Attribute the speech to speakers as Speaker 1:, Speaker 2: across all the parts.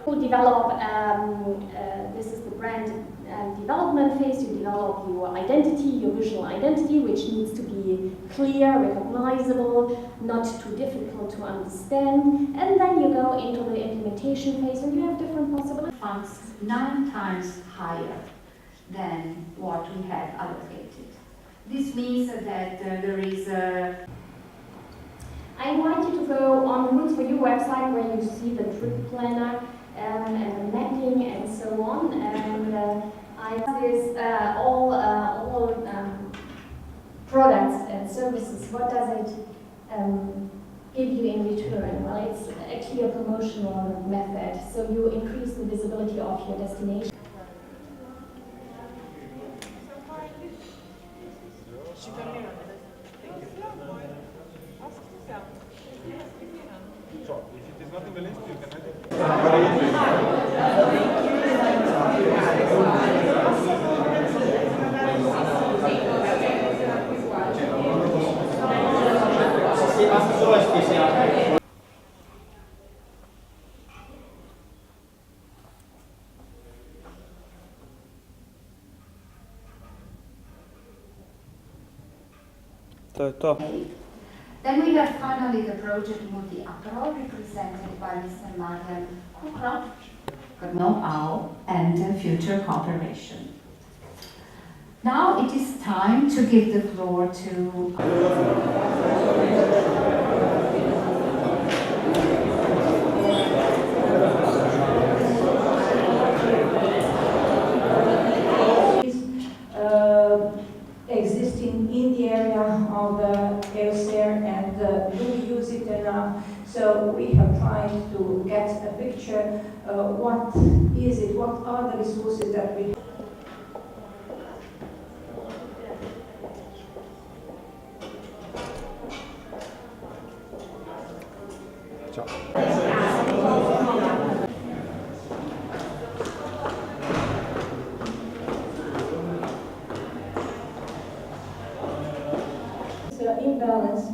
Speaker 1: You develop, this is the brand development phase. You develop your identity, your visual identity, which needs to be clear, recognizable, not too difficult to understand. And then you go into the implementation phase, and you have different possibilities.
Speaker 2: Funds 9 times higher than what we have allocated. This means that there is a...
Speaker 1: I invite you to go on the Roots for You website, where you see the trip planner and the mapping and so on. And I have this all products and services. What does it give you in return? Well, it's actually a promotional method. So you increase the visibility of your destination.
Speaker 3: So, if it is not in the list, you can add it.
Speaker 2: Then we have finally the project multi-approach, represented by Mr. Marian Kukla, know-how and future cooperation. Now it is time to give the floor to...
Speaker 4: existing in the area of EUSAIR, and do we use it enough? So we have tried to get a picture, what is it, what are the resources that we have? Imbalance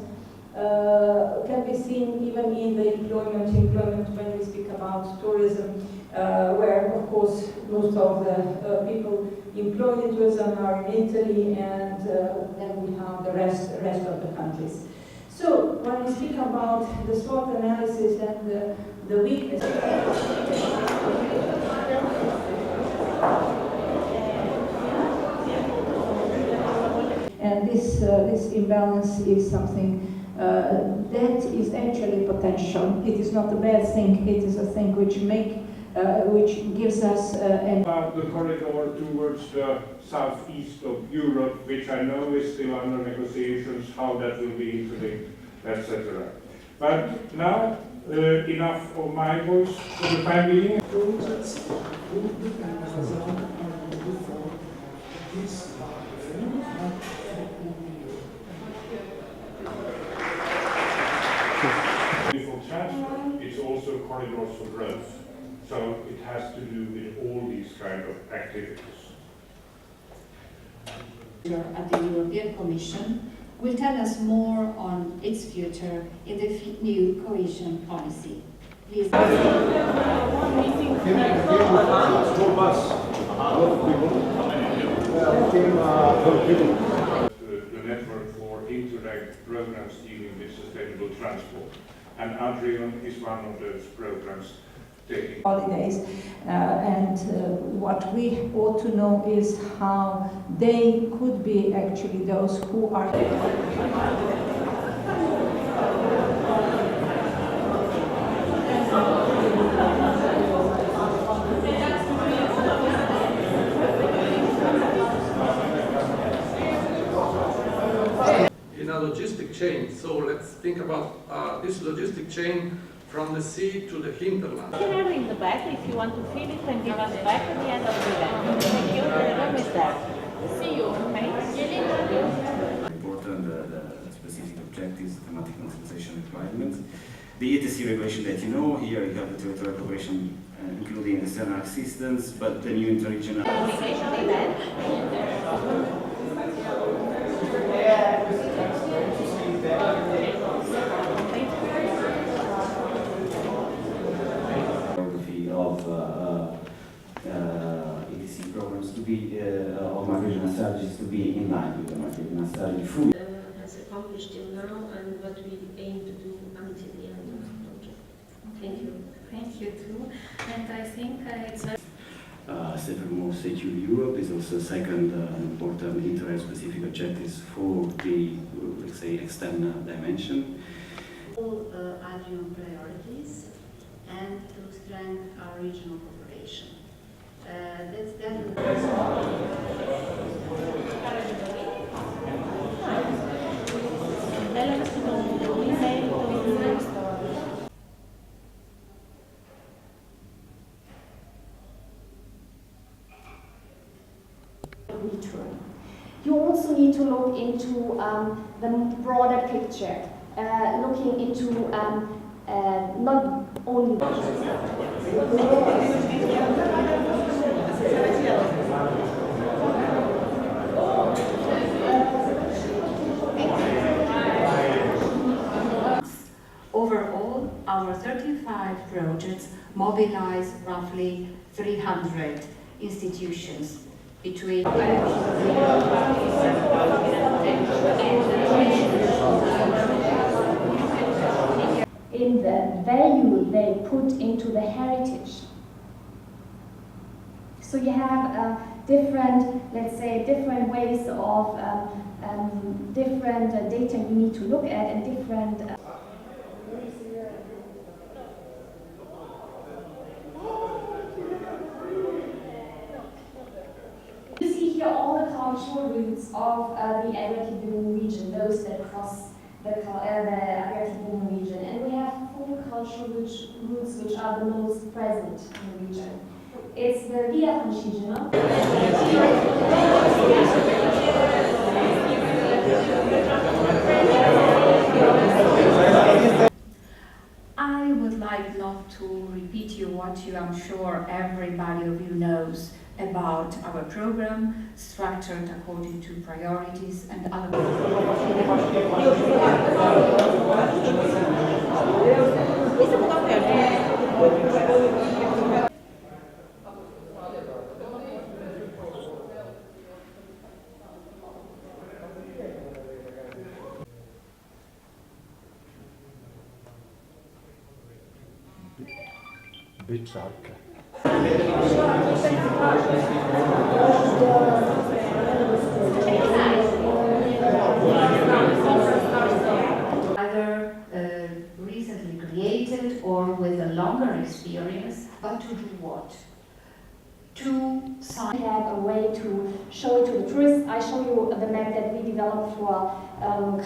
Speaker 4: can be seen even in the employment when we speak about tourism, where of course most of the people employed in tourism are in Italy, and then we have the rest of the countries. So when we speak about the SWOT analysis and the weakness, and this imbalance is something that is actually potential. It is not a bad thing. It is a thing which gives us
Speaker 3: about the corridor towards the southeast of Europe, which I know is still under negotiations, how that will be interlinked, etc. But now, enough of my voice for the time being. For transfer, it's also corridors for growth. So it has to do with all these kind of activities.
Speaker 2: At the European Commission will tell us more on its future in the new cohesion policy. Please.
Speaker 3: The network for Interreg programs dealing with sustainable transport. And Adrian is one of those programs taking
Speaker 4: holidays, and what we ought to know is how they could be actually those who are
Speaker 5: in a logistic chain. So let's think about this logistic chain from the sea to the hinterland.
Speaker 6: Here in the back, if you want to fill it and give us back at the end of the event. Thank you. The room is there. See you. Okay?
Speaker 7: Important the specific objectives, thematic concentration requirements. The ETC regulation that you know, here you have the territorial cooperation including the external assistance, but the new interregional. Of of ETC programs to be, or macro-regional strategies to be in line with the macro-regional strategy.
Speaker 8: Has accomplished till now and what we aim to do until the end of the project. Thank you.
Speaker 9: Thank you too. And I think it's a
Speaker 7: Safer, more secure Europe is also second important interest-specific objectives for the, let's say, external dimension.
Speaker 10: All ADRIAN priorities and to strengthen our regional cooperation. That's definitely.
Speaker 1: Return. You also need to look into the broader picture, looking into not only
Speaker 2: Overall, our 35 projects mobilize roughly 300 institutions between
Speaker 1: in the value they put into the heritage. So you have different, let's say, different ways of different data you need to look at and different. You see here all the cultural roots of the Adriatic-Ionian region, those that cross the Adriatic-Ionian region, and we have 4 cultural roots which are the most present in the region. It's the Via Francigena.
Speaker 2: I would like not to repeat you what I'm sure everybody of you knows about our program, structured according to priorities and other. Either recently created or with a longer experience, but to do what? To
Speaker 1: We have a way to show it to the tourists. I show you the map that we developed for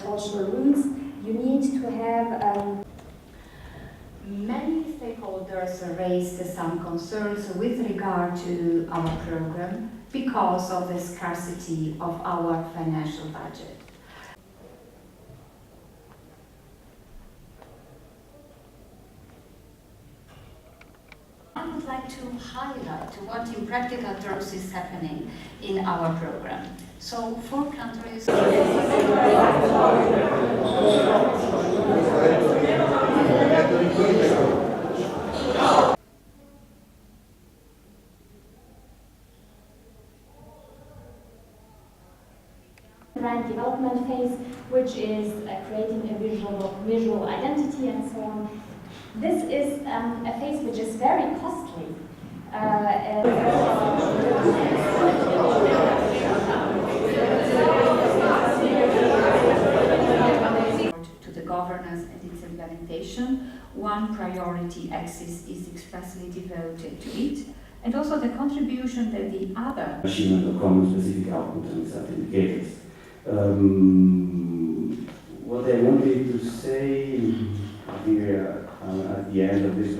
Speaker 1: cultural routes. You need to have
Speaker 2: Many stakeholders raised some concerns with regard to our program because of the scarcity of our financial budget. I would like to highlight what in practical terms is happening in our program. So 4 countries.
Speaker 1: brand development phase, which is creating a visual identity and so on. This is a phase which is very costly.
Speaker 2: To the governance and its implementation, one priority axis is expressly devoted to it, and also the contribution that the other
Speaker 7: achievement of common specific output and certain indicators. What I wanted to say here at the end of this.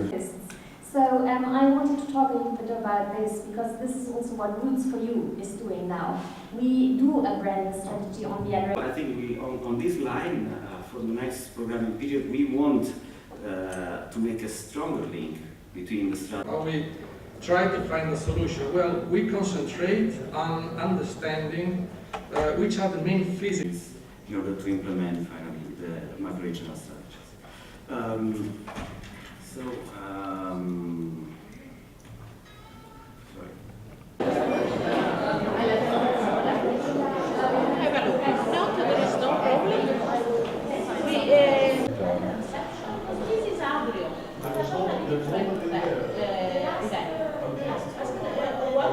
Speaker 1: So I wanted to talk a little bit about this because this is also what Roots for You is doing now. We do a brand strategy on the other.
Speaker 7: I think we on this line for the next programming period we want to make a stronger link between the strategy.
Speaker 5: How we try to find a solution? Well, we concentrate on understanding which are the main physics
Speaker 7: in order to implement finally the macro-regional strategies.
Speaker 6: One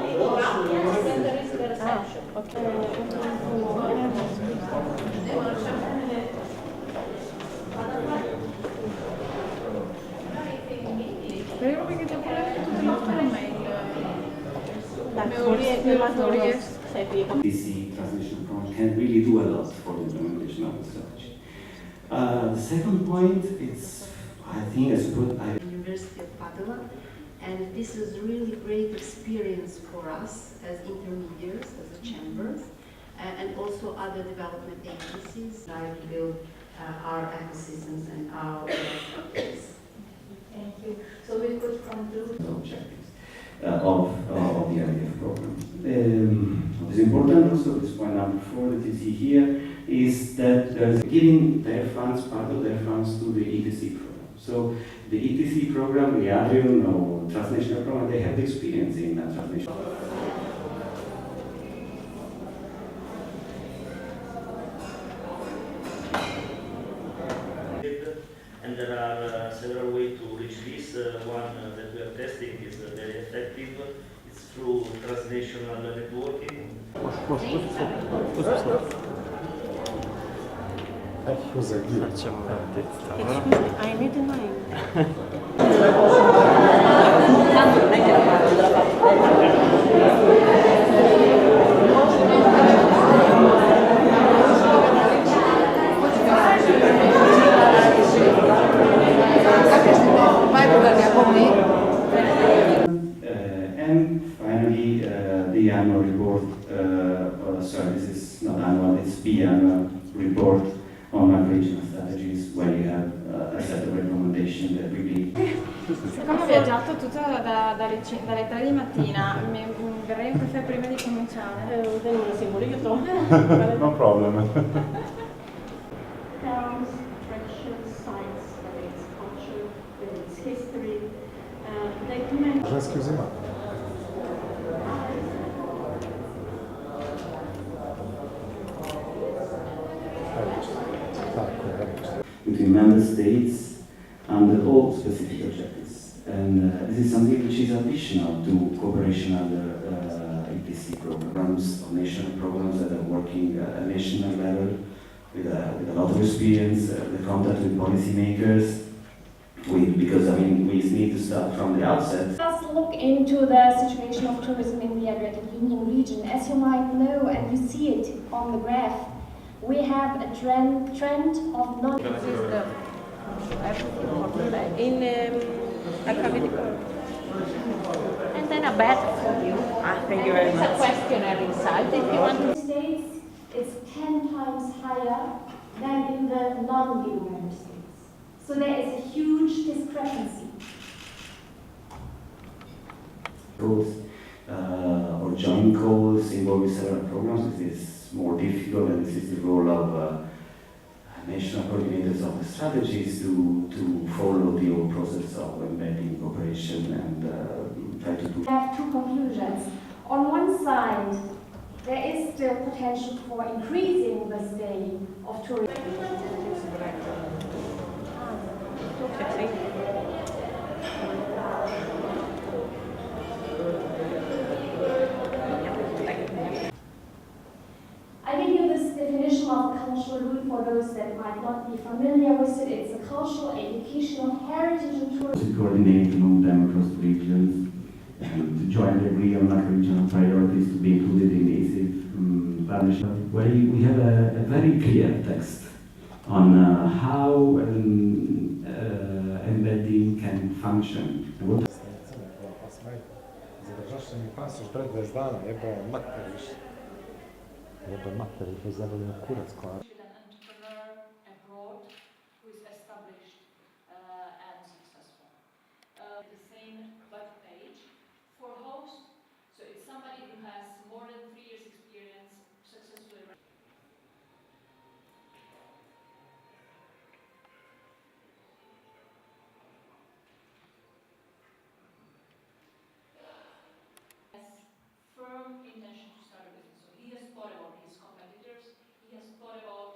Speaker 6: we go up, and then there is the reception.
Speaker 9: Speriamo che dopo tutte le nostre mail.
Speaker 7: DC translation program can really do a lot for the implementation of the strategy. The second point, it's, I think,
Speaker 10: University of Padua, and this is really great experience for us as intermediaries, as a chambers, and also other development agencies like to build our ecosystems and our structures.
Speaker 2: Thank you. So we could conclude.
Speaker 7: objectives of the IDF program. What is important also, this point number 4 that you see here, is that there's giving their funds, part of their funds to the ETC program. So the ETC program, the Adrian or transnational program, they have the experience in transnational.
Speaker 11: And there are several ways to reach this. One that we are testing is very effective. It's through transnational networking.
Speaker 6: I need a name.
Speaker 7: And finally, the annual report, sorry, this is not annual, it's biannual report on macro-regional strategies, where you have a set of recommendations that really...
Speaker 9: Siccome ho viaggiato tutta dalle 3 di mattina, berrei un caffè prima di cominciare.
Speaker 12: No problem.
Speaker 8: Towns, traditions, science, whether it's culture, whether it's history, they comment.
Speaker 7: between member states under all specific objectives. And this is something which is additional to cooperation under ETC programs, national programs that are working at a national level with a lot of experience, the contact with policymakers, because I mean we need to start from the outset.
Speaker 1: Let's look into the situation of tourism in the Adriatic Union region. As you might know, and you see it on the graph, we have a trend of non.
Speaker 6: This is the in alphabetical. And then a bet for you. Thank you very much. It's a questionnaire inside. If you want to.
Speaker 1: States, it's 10 times higher than in the non-EU member states. So there is a huge discrepancy.
Speaker 7: Or joint calls involving several programs. This is more difficult, and this is the role of national coordinators of the strategies to follow the whole process of embedding cooperation and try to do.
Speaker 1: I have two conclusions. On one side, there is still potential for increasing the stay of tourism. I give you this definition of a cultural route for those that might not be familiar with it. It's a cultural, educational, heritage and tourism.
Speaker 7: To coordinate among them across the regions and to jointly agree on macro-regional priorities to be included in the ESIF partnership, where we have a very clear text on how embedding can function.
Speaker 12: An
Speaker 13: entrepreneur abroad who is established and successful. The same web page for host, so it's somebody who has more than 3 years experience successfully. Has firm intention to start a business, so he has thought about his competitors, he has thought about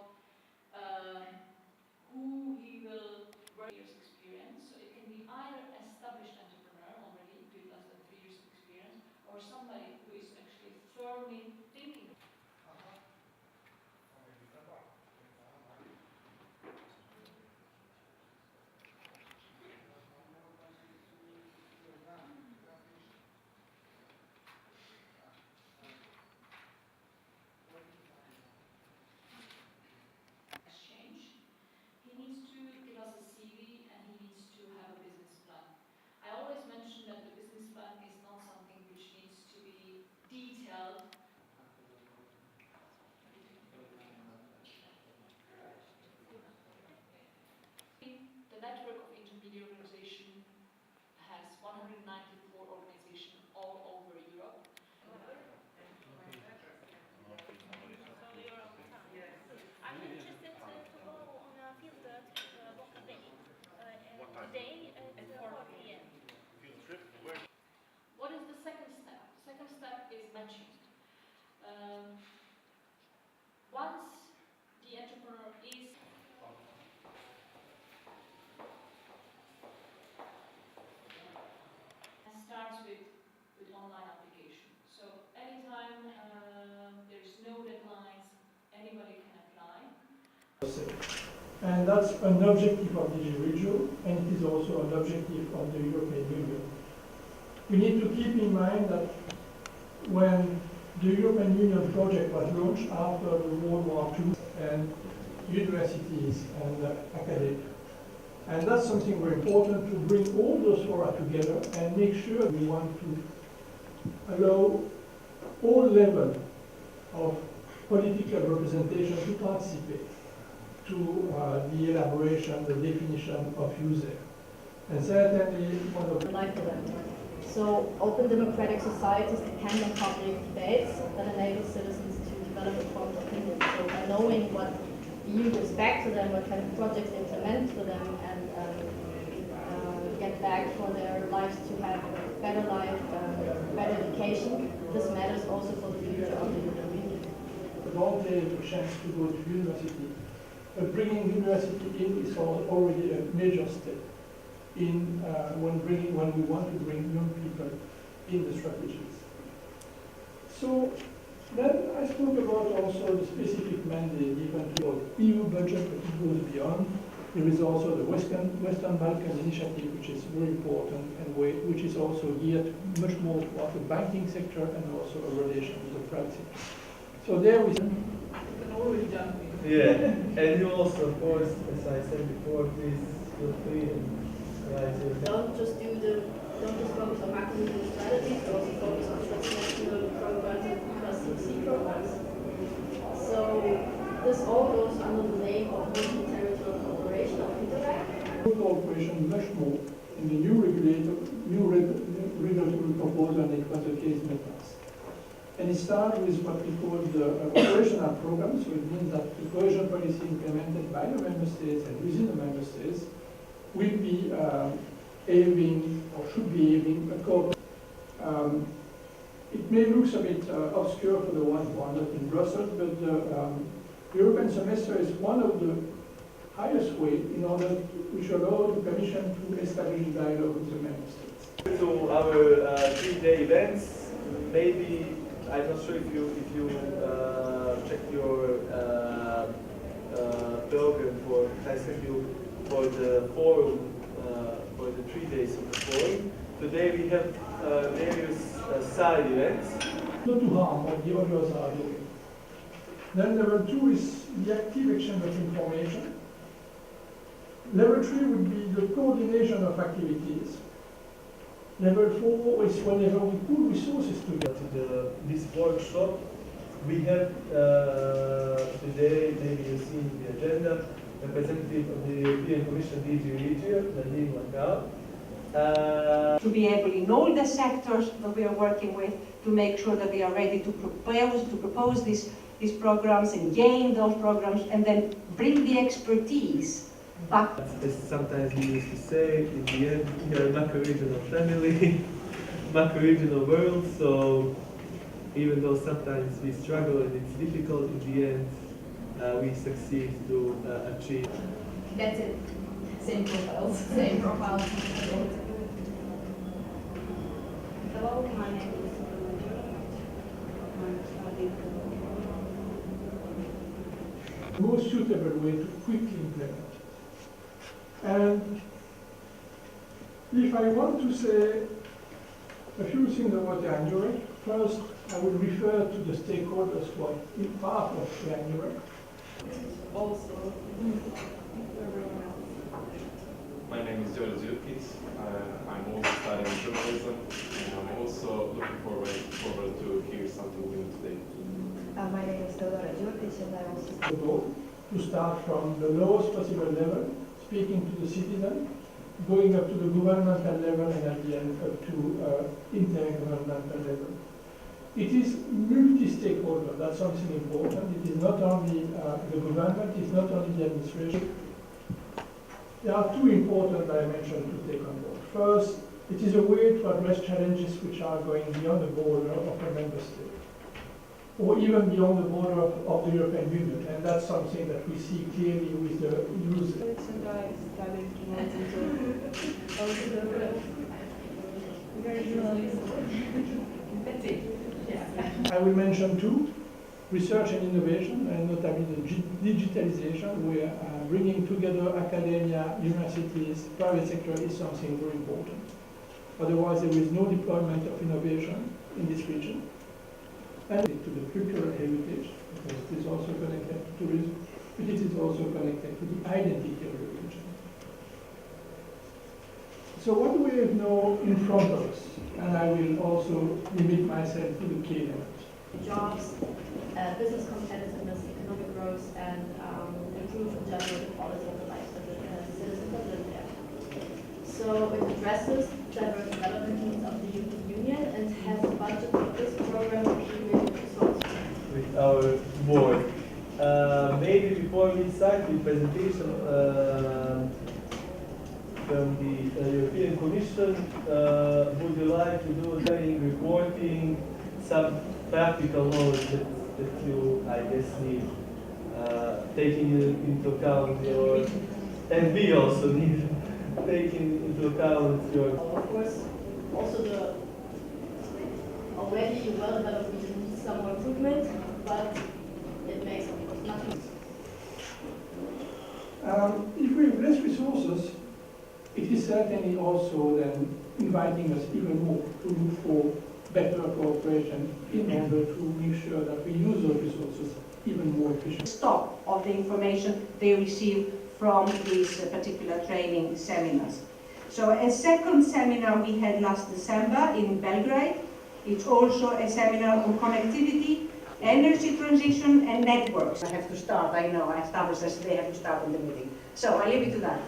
Speaker 13: online application. So anytime there's no deadlines, anybody can apply.
Speaker 14: And that's an objective of the region, and it is also an objective of the European Union. We need to keep in mind that when the European Union project was launched after the World War II, and universities and academia. And that's something very important, to bring all those fora together and make sure we want to allow all levels of political representation to participate to the elaboration, the definition of EUSAIR. And certainly one of the
Speaker 15: So open democratic societies depend on public debates that enable citizens to develop informed opinions. So by knowing what the EU gives back to them, what kind of projects they implement for them, and get back for their lives to have a better life, better education, this matters also for the future of the European Union.
Speaker 14: Don't take a chance to go to university. But bringing university in is already a major step in when we want to bring young people in the strategies. So then I spoke about also the specific mandate given to the EU budget, but it goes beyond. There is also the Western Balkan initiative, which is very important and which is also geared much more towards the banking sector and also a relation with the private sector. So there we can always jump in.
Speaker 16: Yeah, and you also, of course, as I said before, please feel free and
Speaker 15: don't just focus on macro-regional strategies, but also focus on transnational programs and TSG programs. So this all goes under the name of multi-territorial cooperation, of Interact.
Speaker 14: Cooperation much more in the new regulatory proposal than it was the case in the past. And it started with what we call the operational program, so it means that the cohesion policy implemented by the member states and within the member states will be aiming or should be aiming a code. It may look a bit obscure for the ones who are not in Brussels, but the European semester is one of the highest way in order which allow the Commission to establish dialogue with the member states.
Speaker 16: To our 3-day events, maybe I'm not sure if you checked your program for I sent you for the forum for the 3 days of the forum. Today we have various side events.
Speaker 14: Not to harm what the others are doing. Then level 2 is the active exchange of information. Level 3 would be the coordination of activities. Level 4 is whenever we pool resources together.
Speaker 16: This workshop, we have today, maybe you see in the agenda, representative of the European Commission DG Regio, Nadine Lagarde.
Speaker 17: To be able in all the sectors that we are working with to make sure that we are ready to propose these programs and gain those programs and then bring the expertise back.
Speaker 16: As sometimes we used to say, in the end, we are a macro-regional family, macro-regional world, so even though sometimes we struggle and it's difficult, in the end, we succeed to achieve.
Speaker 15: That's it. Same profiles. Same profiles. Hello, my name is
Speaker 14: The most suitable way to quickly implement. And if I want to say a few things about the EUSAIR, first I will refer to the stakeholders who are part of the EUSAIR.
Speaker 9: Also,
Speaker 18: my name is George Jurkic. I'm also studying journalism, and I'm also looking forward to hear something new today.
Speaker 19: My name is Theodora Jurkic, and I also
Speaker 14: to start from the lowest possible level, speaking to the citizen, going up to the governmental level, and at the end up to intergovernmental level. It is multi-stakeholder, that's something important. It is not only the government, it is not only the administration. There are two important dimensions to take on board. First, it is a way to address challenges which are going beyond the border of a member state, or even beyond the border of the European Union, and that's something that we see clearly with the EUSAIR.
Speaker 17: That's it. Yeah.
Speaker 14: I will mention two: research and innovation, and notably the digitalization, where bringing together academia, universities, private sector is something very important. Otherwise, there is no deployment of innovation in this region. And to the cultural heritage, because it is also connected to tourism, but it is also connected to the identity of the region. So what do we have now in front of us? And I will also limit myself to the key elements.
Speaker 15: Jobs, business competitiveness, economic growth, and improve in general the quality of the life of the citizens that live there. So it addresses diverse development needs of the European Union and has a budget for this program of €3 million.
Speaker 16: With our board. Maybe before we start the presentation from the European Commission, would you like to do any reporting, some practical knowledge that you, I guess, need, taking into account your, and we also need, taking into account your...
Speaker 15: Of course, also the already well-developed region needs some more improvement, but it makes, of course, nothing.
Speaker 14: If we have less resources, it is certainly also then inviting us even more to look for better cooperation in order to make sure that we use those resources even more efficiently.
Speaker 17: Stock of the information they receive from these particular training seminars. So a second seminar we had last December in Belgrade. It's also a seminar on connectivity, energy transition and networks. I have to start, I know, I established that they have to start in the meeting. So I leave it to that.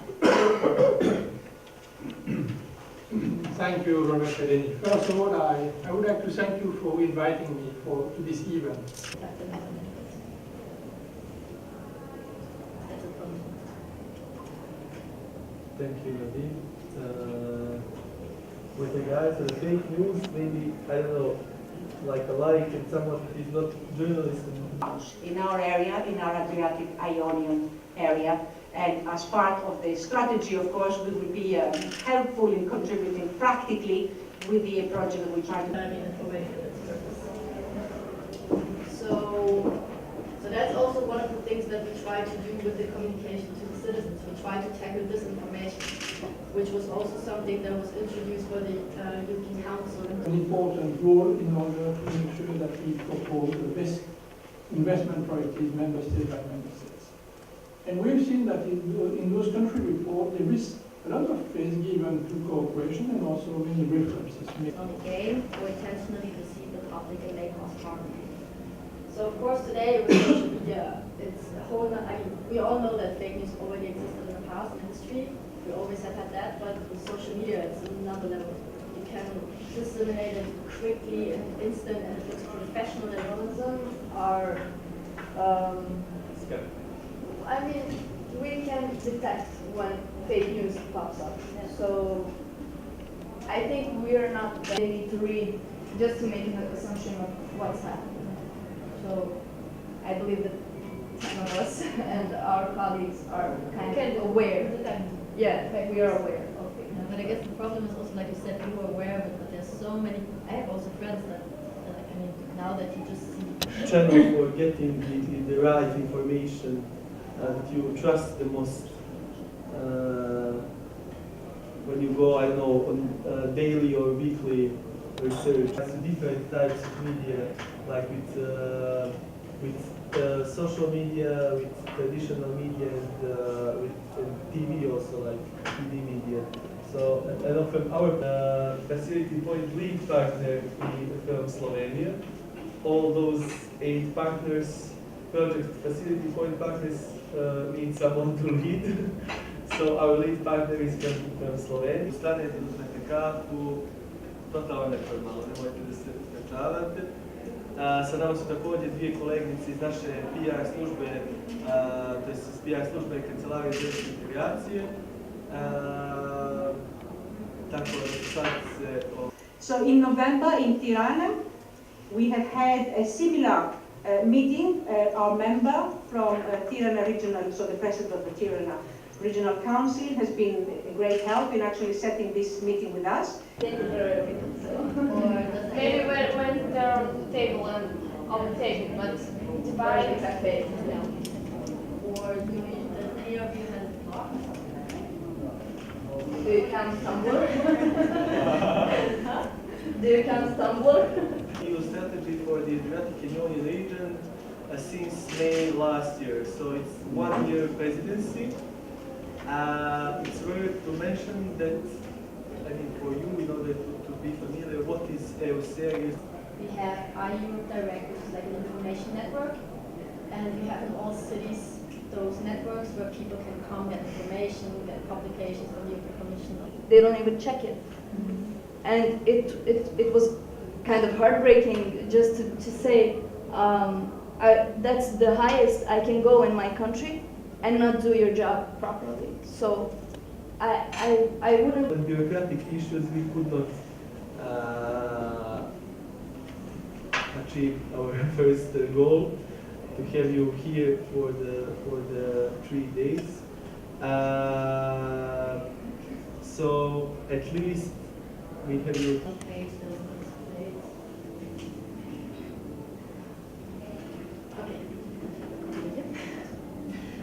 Speaker 14: Thank you, Robert Fedeni. First of all, I would like to thank you for inviting me to this event.
Speaker 16: Thank you, Nadim. With regards to the fake news, maybe, I don't know, like and someone that is not journalist.
Speaker 17: In our area, in our Adriatic Ionian area, and as part of the strategy, of course, we will be helpful in contributing practically with the project that we try to...
Speaker 15: So that's also one of the things that we try to do with the communication to the citizens. We try to tackle disinformation, which was also something that was introduced by the European Council.
Speaker 14: An important role in order to make sure that we propose the best investment priorities member state by member states. And we've seen that in those country reports there is a lot of space given to cooperation and also many references.
Speaker 15: On the game or intentionally deceive the public and make us harm. So of course today with social media, it's a whole, we all know that fake news already existed in the past in history. We always have had that, but with social media it's another level. You can disseminate it quickly and instant, and if it's professional journalism, I mean, we can detect when fake news pops up. So I think we are not, they need to read just to make an assumption of what's happening. So I believe that some of us and our colleagues are kind of aware. Yeah, we are aware of it.
Speaker 20: Yeah, but I guess the problem is also, like you said, you were aware of it, but there's so many, I have also friends that I mean, now that you just see.
Speaker 16: Channel for getting the right information that you trust the most. When you go, I don't know, on daily or weekly research. It's different types of media, like with social media, with traditional media, and with TV also, like TV media. So, and from our facility point lead partner from Slovenia, all those 8 partners, project facility point partners need someone to lead. So our lead partner is from Slovenia. Strane da uzmete kafu, totalno neformalno, nemojte da se sprečavate. Sa nama su također 2 kolegnice iz naše PR službe, to je PR službe Kancelarije za europske integracije. Tako da sad se...
Speaker 17: So in November in Tirana, we have had a similar meeting. Our member from Tirana regional, so the president of the Tirana Regional Council has been a great help in actually setting this meeting with us.
Speaker 15: Maybe when they're on the table and on the table, but divide exactly. No.
Speaker 20: Or do any of you has blocked?
Speaker 15: Do you come Tumblr? Do you come Tumblr?
Speaker 16: EU strategy for the Adriatic and Ionian region since May last year. So it's 1 year presidency. It's worth to mention that, I mean, for you, in order to be familiar, what is EUSAIR?
Speaker 20: We have IU Direct, which is like an information network, and we have in all cities those networks where people can come, get information, get publications on the Commission.
Speaker 21: They don't even check it. And it was kind of heartbreaking just to say, that's the highest I can go in my country and not do your job properly. So I wouldn't...
Speaker 16: On bureaucratic issues, we could not achieve our first goal, to have you here for the 3 days. So at least we have you.
Speaker 20: Okay.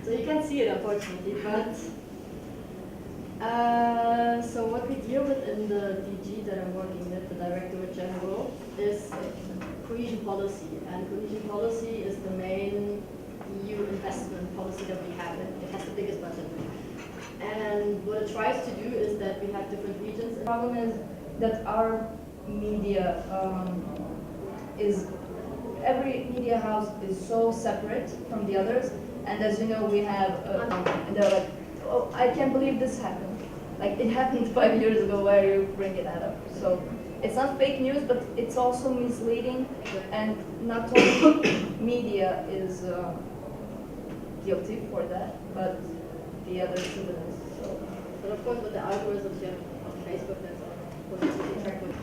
Speaker 20: So you can't see it, unfortunately, but so what we deal with in the DG that I'm working with, the Directorate General, is cohesion policy, and cohesion policy is the main EU investment policy that we have, and it has the biggest budget. And what it tries to do is that we have different regions.
Speaker 21: The problem is that our media every media house is so separate from the others, and as you know, we have, and they're like, oh, I can't believe this happened. Like, it happened 5 years ago, why are you bringing that up? So, it's not fake news, but it's also misleading, and not only media is guilty for that, but the other citizens. So,
Speaker 20: but of course, with the algorithms you have on Facebook, that's all. What is the track with?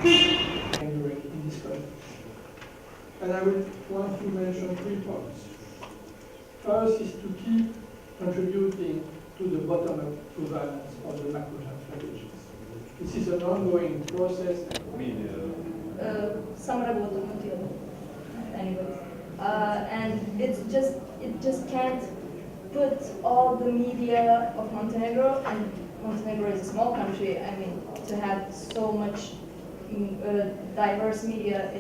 Speaker 14: In this country. And I would want to mention 3 points. First is to keep contributing to the bottom-up governance of the macro-regional strategies. This is an ongoing process.
Speaker 21: Anyways, and it just can't put all the media of Montenegro, and Montenegro is a small country. I mean, to have so much diverse media.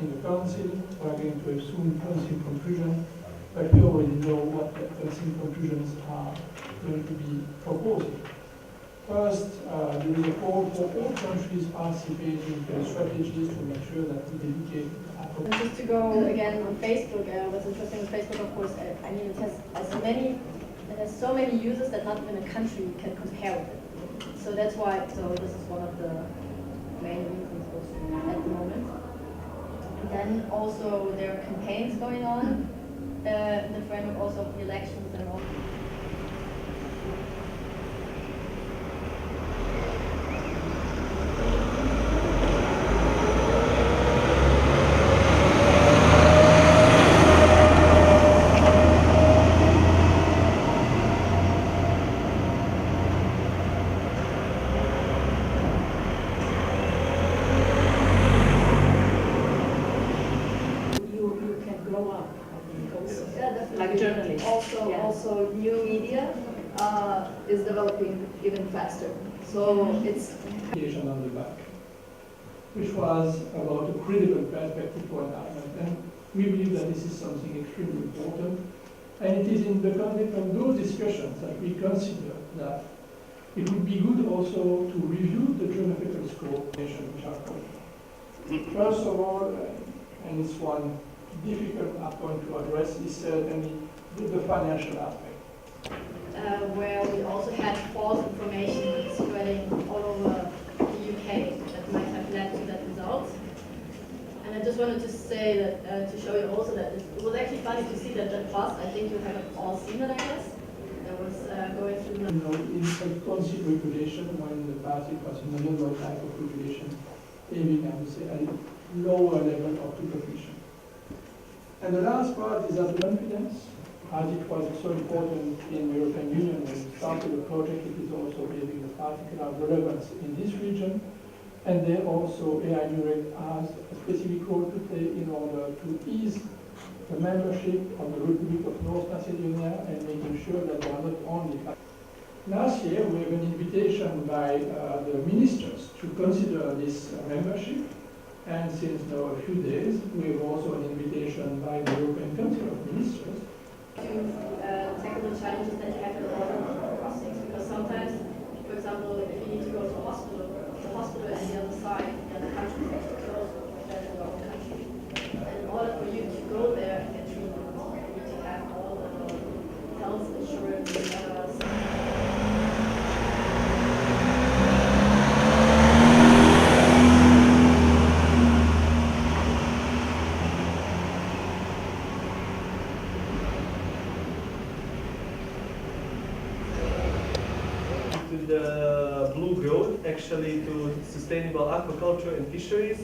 Speaker 14: In the council, we are going to have soon council conclusion, but we already know what the council conclusions are going to be proposed. First, there is a call for all countries participating in the strategies to make sure that we dedicate
Speaker 20: and just to go again on Facebook, what's interesting with Facebook, of course, I mean, it has so many users that not even a country can compare with it. So that's why, this is one of the main reasons also at the moment. And then also there are campaigns going on in the framework also of the elections and all.
Speaker 8: grow up, I think, also.
Speaker 21: Yeah, definitely.
Speaker 8: Like journalists.
Speaker 21: Also new media is developing even faster. So it's
Speaker 14: on the back, which was about a credible perspective for environment. And we believe that this is something extremely important. And it is in the context of those discussions that we consider that it would be good also to review the geographical scope which are covered. First of all, and it's one difficult point to address, is certainly the financial aspect.
Speaker 20: Where we also had false information spreading all over the UK that might have led to that result. And I just wanted to say that, to show you also that it was actually funny to see that post. I think you have all seen it, I guess. That was going through the...
Speaker 14: In concept regulation, when the party was another type of regulation, aiming, I would say, at a lower level of supervision. And the last part is that confidence, as it was so important in the European Union when we started the project, it is also having a particular relevance in this region. And there also EUSAIR has a specific role to play in order to ease the membership of the Republic of North Macedonia and making sure that they are not only... Last year we have an invitation by the ministers to consider this membership. And since now a few days, we have also an invitation by the European Council of Ministers
Speaker 20: to tackle the challenges that you have in the border crossings, because sometimes, for example, if you need to go to a hospital and the other side, the other country is actually close than your own country. And in order for you to go there and get treatment, you need to have all the health insurance.
Speaker 16: The blue growth, actually to sustainable aquaculture and fisheries,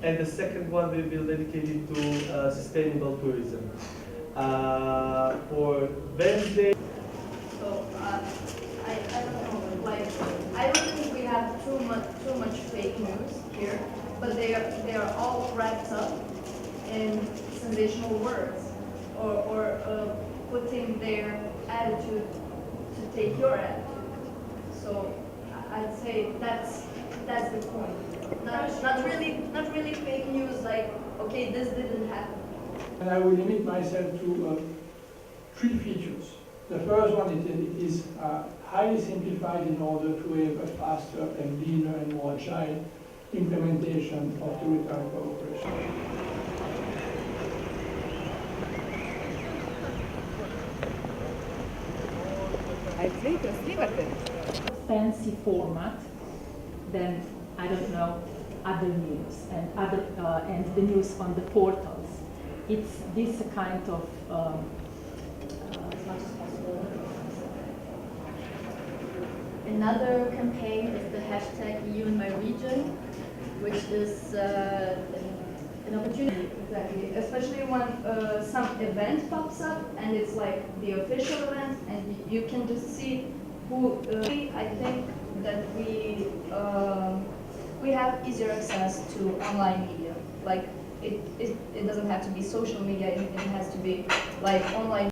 Speaker 16: and the second one will be dedicated to sustainable tourism. For Wednesday.
Speaker 21: So I don't know, like I don't think we have too much fake news here, but they are all wrapped up in sensational words or putting their attitude to take your attitude. So I'd say that's the point. Not really fake news like, okay, this didn't happen.
Speaker 14: And I will limit myself to 3 features. The first one is highly simplified in order to have a faster and leaner and more agile implementation of territorial cooperation.
Speaker 3: Fancy format than, I don't know, other news and the news on the portals. It's this kind of
Speaker 20: As much as possible. Another campaign is the hashtag EU in my region, which is an opportunity.
Speaker 21: Exactly, especially when some event pops up and it's like the official event and you can just see who. I think that we have easier access to online media. Like it doesn't have to be social media, it has to be like online